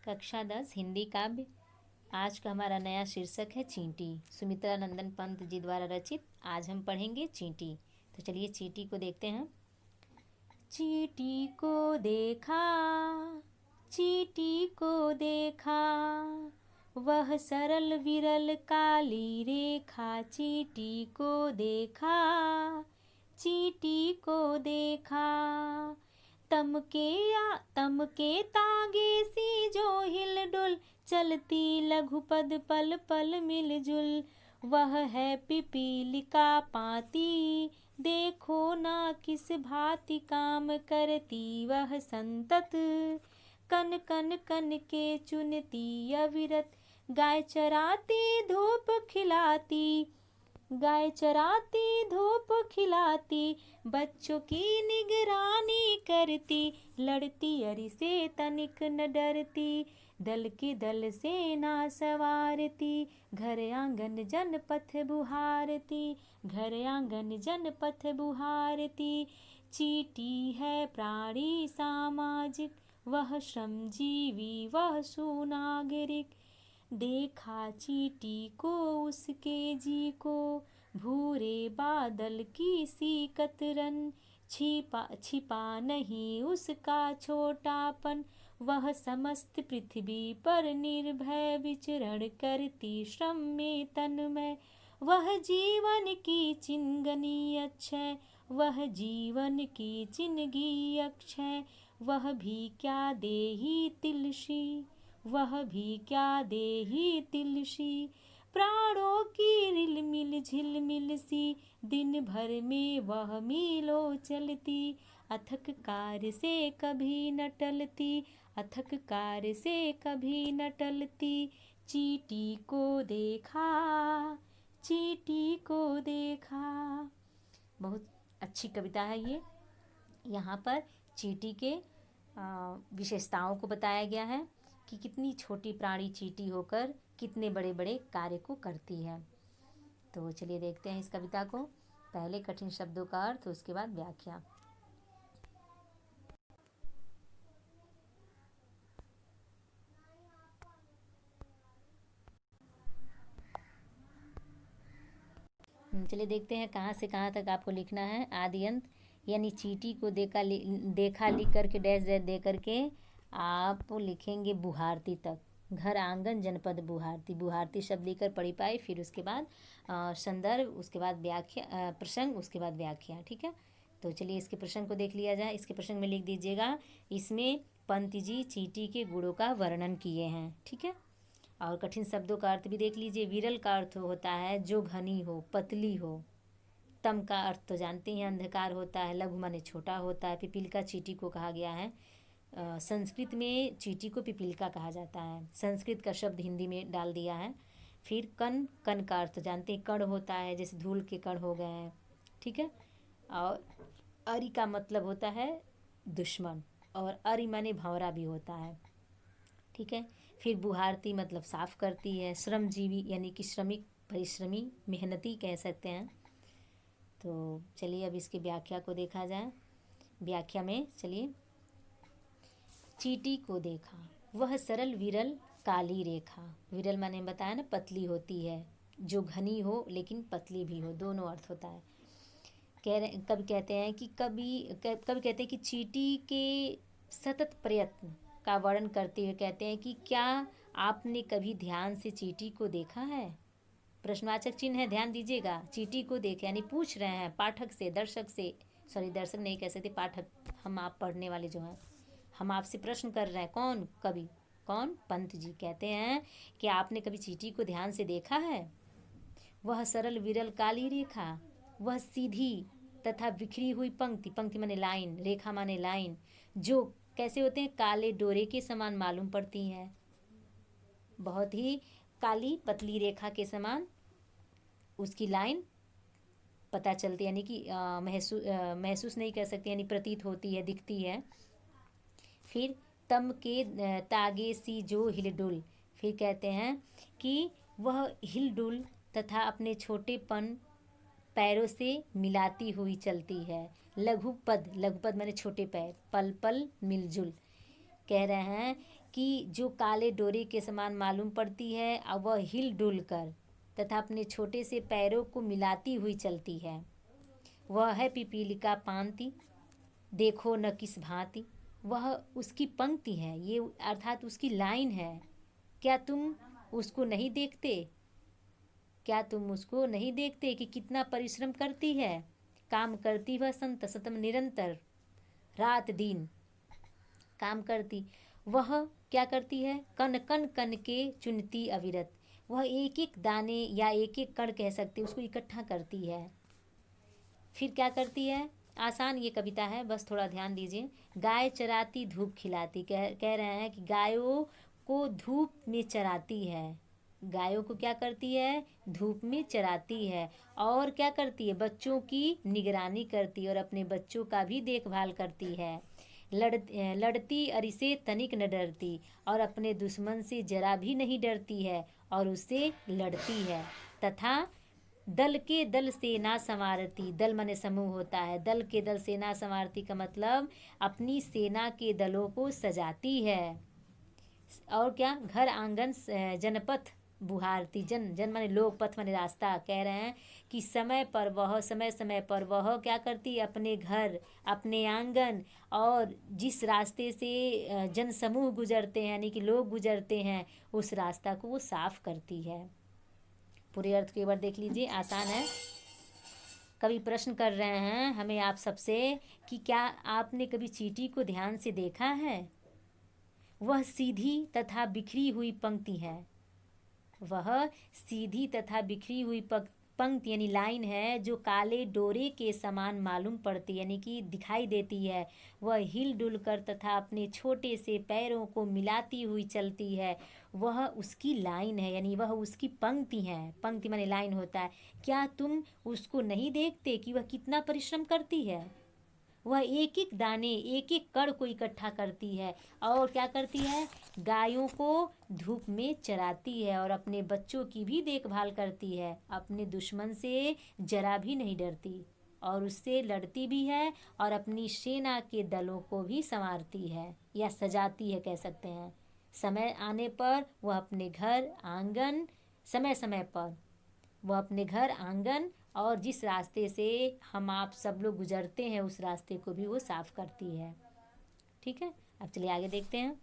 कक्षा 10 हिंदी काव्य। आज का हमारा नया शीर्षक है चींटी। सुमित्रा नंदन पंत जी द्वारा रचित। आज हम पढ़ेंगे चींटी। तो चलिए चींटी को देखते हैं। चींटी को देखा, चींटी को देखा, वह सरल विरल काली रेखा। चींटी को देखा, चींटी को देखा, तमके तागे सी जो हिलडुल, चलती लघुपद पल पल मिलजुल। वह है पिपीलिका पाती, देखो ना किस भांति काम करती। वह संतत कन कन कन के चुनती अविरत, गाय चराती धूप खिलाती, गाय चराती धूप खिलाती, बच्चों की निगरानी करती। लड़ती अरि से तनिक न डरती, दल के दल सेना सवारती। घर आंगन जनपथ बुहारती, घर आंगन जनपथ बुहारती। चींटी है प्राणी सामाजिक, वह श्रमजीवी वह सुनागरिक। देखा चींटी को उसके जी को, भूरे बादल की सी कतरन। छिपा नहीं उसका छोटापन, वह समस्त पृथ्वी पर निर्भय विचरण करती श्रम में तन्मय। वह जीवन की चिंगनी अक्षय, वह जीवन की चिंगी अक्षय। वह भी क्या देही तिलसी, वह भी क्या देही तिलसी। प्राणों की रिलमिल झिलमिल सी, दिन भर में वह मीलों चलती। अथक कार्य से कभी न टलती, अथक कार्य से कभी न टलती। चींटी को देखा, चींटी को देखा। बहुत अच्छी कविता है ये। यहाँ पर चींटी के विशेषताओं को बताया गया है कि कितनी छोटी प्राणी चींटी होकर कितने बड़े बड़े कार्य को करती है। तो चलिए देखते हैं इस कविता को। पहले कठिन शब्दों का अर्थ, उसके बाद व्याख्या। चलिए देखते हैं कहाँ से कहाँ तक आपको लिखना है। आदि अंत यानी चींटी को देखा लिख करके डैश डैश दे करके आप लिखेंगे बुहारती तक। घर आंगन जनपद बुहारती, बुहारती शब्द लेकर पढ़ी पाए, फिर उसके बाद संदर्भ, उसके बाद व्याख्या, प्रसंग, उसके बाद व्याख्या। ठीक है। तो चलिए इसके प्रसंग को देख लिया जाए। इसके प्रसंग में लिख दीजिएगा, इसमें पंत जी चींटी के गुणों का वर्णन किए हैं। ठीक है। और कठिन शब्दों का अर्थ भी देख लीजिए। विरल का अर्थ होता है जो घनी हो, पतली हो। तम का अर्थ तो जानते हैं अंधकार होता है। लघु माने छोटा होता है। पिपीलिका चींटी को कहा गया है। संस्कृत में चींटी को पिपीलिका कहा जाता है। संस्कृत का शब्द हिंदी में डाल दिया है। फिर कण, कण का अर्थ जानते हैं कण होता है, जैसे धूल के कण हो गए हैं। ठीक है। और अरि का मतलब होता है दुश्मन, और अरि माने भंवरा भी होता है। ठीक है। फिर बुहारती मतलब साफ करती है। श्रमजीवी यानी कि श्रमिक, परिश्रमी, मेहनती कह सकते हैं। तो चलिए अब इसकी व्याख्या को देखा जाए। व्याख्या में चलिए, चींटी को देखा, वह सरल विरल काली रेखा। विरल माने बताया ना पतली होती है, जो घनी हो लेकिन पतली भी हो, दोनों अर्थ होता है। कभी कहते हैं कि कभी कहते हैं कि चींटी के सतत प्रयत्न का वर्णन करते हुए कहते हैं कि क्या आपने कभी ध्यान से चींटी को देखा है। प्रश्नवाचक चिन्ह है, ध्यान दीजिएगा। चींटी को देखे यानी पूछ रहे हैं पाठक से, दर्शक से, सॉरी दर्शक नहीं कह सकते, पाठक, हम आप पढ़ने वाले जो हैं, हम आपसे प्रश्न कर रहे हैं। कौन? कवि। कौन? पंत जी कहते हैं कि आपने कभी चींटी को ध्यान से देखा है। वह सरल विरल काली रेखा, वह सीधी तथा बिखरी हुई पंक्ति, पंक्ति माने लाइन, रेखा माने लाइन, जो कैसे होते हैं, काले डोरे के समान मालूम पड़ती हैं। बहुत ही काली पतली रेखा के समान उसकी लाइन पता चलती, यानी कि महसूस नहीं कर सकती, यानी प्रतीत होती है, दिखती है। फिर तम के तागे सी जो हिलडुल, फिर कहते हैं कि वह हिलडुल तथा अपने छोटेपन पैरों से मिलाती हुई चलती है। लघुपद, लघुपद माने छोटे पैर, पल पल मिलजुल, कह रहे हैं कि जो काले डोरे के समान मालूम पड़ती है और वह हिल डुल कर तथा अपने छोटे से पैरों को मिलाती हुई चलती है। वह है पिपीलिका पांति, देखो न किस भांति। वह उसकी पंक्ति है, ये अर्थात उसकी लाइन है। क्या तुम उसको नहीं देखते? क्या तुम उसको नहीं देखते कि कितना परिश्रम करती है? काम करती वह संत सतम निरंतर, रात दिन काम करती। वह क्या करती है? कण कण कण के चुनती अविरत। वह एक एक दाने या एक एक कण कह सकते उसको इकट्ठा करती है। फिर क्या करती है? आसान ये कविता है, बस थोड़ा ध्यान दीजिए। गाय चराती धूप खिलाती, कह रहे हैं कि गायों को धूप में चराती है। गायों को क्या करती है? धूप में चराती है। और क्या करती है? बच्चों की निगरानी करती है और अपने बच्चों का भी देखभाल करती है। लड़ती अरि से तनिक न डरती, और अपने दुश्मन से जरा भी नहीं डरती है और उससे लड़ती है। तथा दल के दल सेना संवारती, दल माने समूह होता है, दल के दल सेना संवारती का मतलब अपनी सेना के दलों को सजाती है। और क्या? घर आंगन जनपथ बुहारती, जन माने लोग, पथ माने रास्ता। कह रहे हैं कि समय समय पर वह क्या करती है? अपने घर, अपने आंगन और जिस रास्ते से जन समूह गुजरते हैं यानी कि लोग गुजरते हैं, उस रास्ता को वो साफ करती है। पूरे अर्थ को एक बार देख लीजिए, आसान है। कवि प्रश्न कर रहे हैं हमें आप सबसे कि क्या आपने कभी चींटी को ध्यान से देखा है? वह सीधी तथा बिखरी हुई पंक्ति है। वह सीधी तथा बिखरी हुई पंक्ति यानी लाइन है जो काले डोरे के समान मालूम पड़ती यानी कि दिखाई देती है। वह हिल डुल कर तथा अपने छोटे से पैरों को मिलाती हुई चलती है। वह उसकी लाइन है यानी वह उसकी पंक्ति है। पंक्ति माने लाइन होता है। क्या तुम उसको नहीं देखते कि वह कितना परिश्रम करती है? वह एक एक दाने, एक एक कण को इकट्ठा करती है और क्या करती है? गायों को धूप में चराती है और अपने बच्चों की भी देखभाल करती है। अपने दुश्मन से जरा भी नहीं डरती और उससे लड़ती भी है और अपनी सेना के दलों को भी संवारती है या सजाती है, कह सकते हैं। समय आने पर वह अपने घर आंगन, समय समय पर वह अपने घर आंगन और जिस रास्ते से हम आप सब लोग गुजरते हैं उस रास्ते को भी वो साफ करती है। ठीक है, अब चलिए आगे देखते हैं।